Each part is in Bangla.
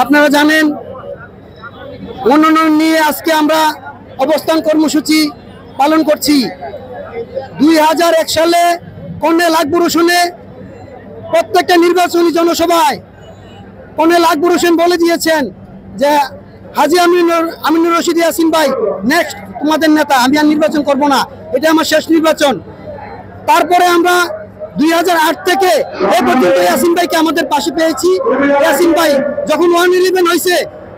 আপনারা জানেন মনোনয়ন নিয়ে আজকে আমরা অবস্থান কর্মসূচি পালন করছি। 2001 সালে কর্নেল আকবর হোসেনে প্রত্যেকটা নির্বাচনী জনসভায় কর্নেল আকবর হোসেন বলে দিয়েছেন যে হাজী আমিনুর রশিদ ইয়াসিন ভাই নেক্সট তোমাদের নেতা, আমি আর নির্বাচন করব না, এটা আমার শেষ নির্বাচন। তারপরে আমরা 2008 থেকে এই পর্যন্ত ইয়াসিন ভাইকে আমাদের পাশে পেয়েছি। ইয়াসিন ভাই যখন 111 হয়েছে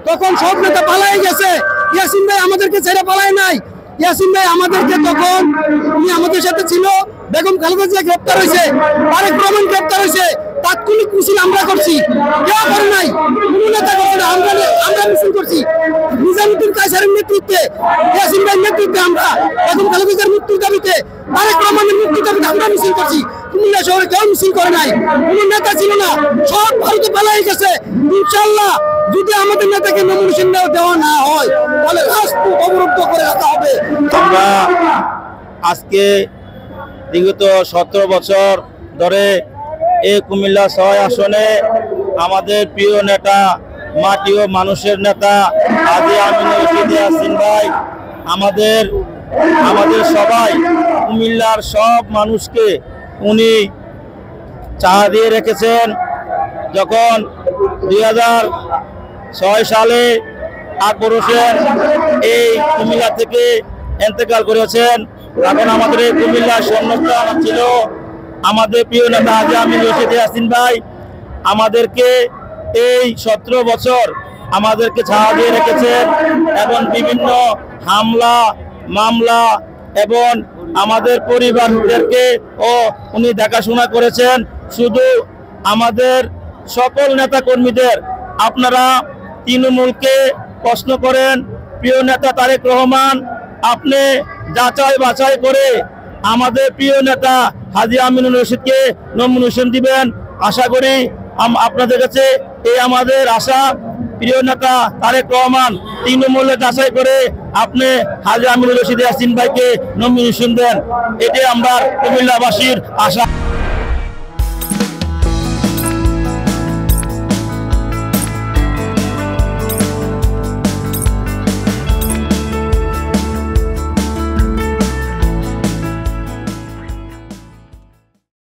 তখন সব নেতা পালাই গেছে, ইয়াসিন ভাই আমাদেরকে ছেড়ে পালায় নাই। ইয়াসিন ভাই আমাদেরকে তখন উনি আমাদের সাথে ছিল। বেগম খালেদা জিয়া গ্রেপ্তার হয়েছে, তারেক রহমান গ্রেপ্তার হয়েছে, তাৎক্ষণিক মিছিল আমরা করছি, কেউ করে নাই, কোনো নেতা করছে না, আমরা মিছিল করছি নিজামুদ্দিন কায়সারের নেতৃত্বে, ইয়াসিন ভাইয়ের নেতৃত্বে। আমরা বেগম খালেদা জিয়ার মুক্তির দাবিতে, তারেক রহমানের মুক্তির দাবিতে আমরা মিছিল করছি। কুমিল্লা শহরে কেউ মিছিল করে নাই, কোনো নেতা ছিল না, সব ভারতে পালাই গেছে। ইনশাআল্লাহ যদি আমাদের নেতাকে নমিনেশন দেওয়া না হয় তাহলে রাজপথ অবরুদ্ধ করে রাখা হবে। আমরা আজকে বিগত 17 বছর ধরে এই কুমিল্লা 6 আসনে আমাদের প্রিয় নেতা, মাটি ও মানুষের নেতা হাজী আমিনুর রশিদ ইয়াসিন ভাই আমাদের সবাই কুমিল্লার সব মানুষকে উনি চাঁদা দিয়ে রেখেছেন। যখন 2006 সালে আকবর হোসেন এই কুমিল্লা থেকে ইন্তেকাল করেছেন, তখন আমাদের এই কুমিল্লার শূন্যস্থান ছিল আমাদের প্রিয় নেতা হাজী আমিনুর রশিদ ইয়াসিন ভাই। আমাদেরকে এই 17 বছর আমাদেরকে ছাড়া দিয়ে রেখেছেন এবং বিভিন্ন হামলা মামলা এবং আমাদের পরিবারদেরকে উনি দেখাশোনা করেছেন। শুধু আমাদের সকল নেতা কর্মীদের আপনারা তৃণমূলকে প্রশ্ন করেন, প্রিয় নেতা তারেক রহমান আপনি যাচাই বাছাই করে আমাদের প্রিয় নেতা হাজী আমিনুর রশিদকে নমিনেশন দিবেন। আশা করি আপনাদের কাছে এই আমাদের আশা, প্রিয় নেতা তারেক রহমান তৃণমূলে যাচাই করে আপনি হাজী আমিনুর রশিদ ইয়াসিন ভাইকে নমিনেশন দেন, এটাই আমরা কুমিল্লাবাসীর আশা।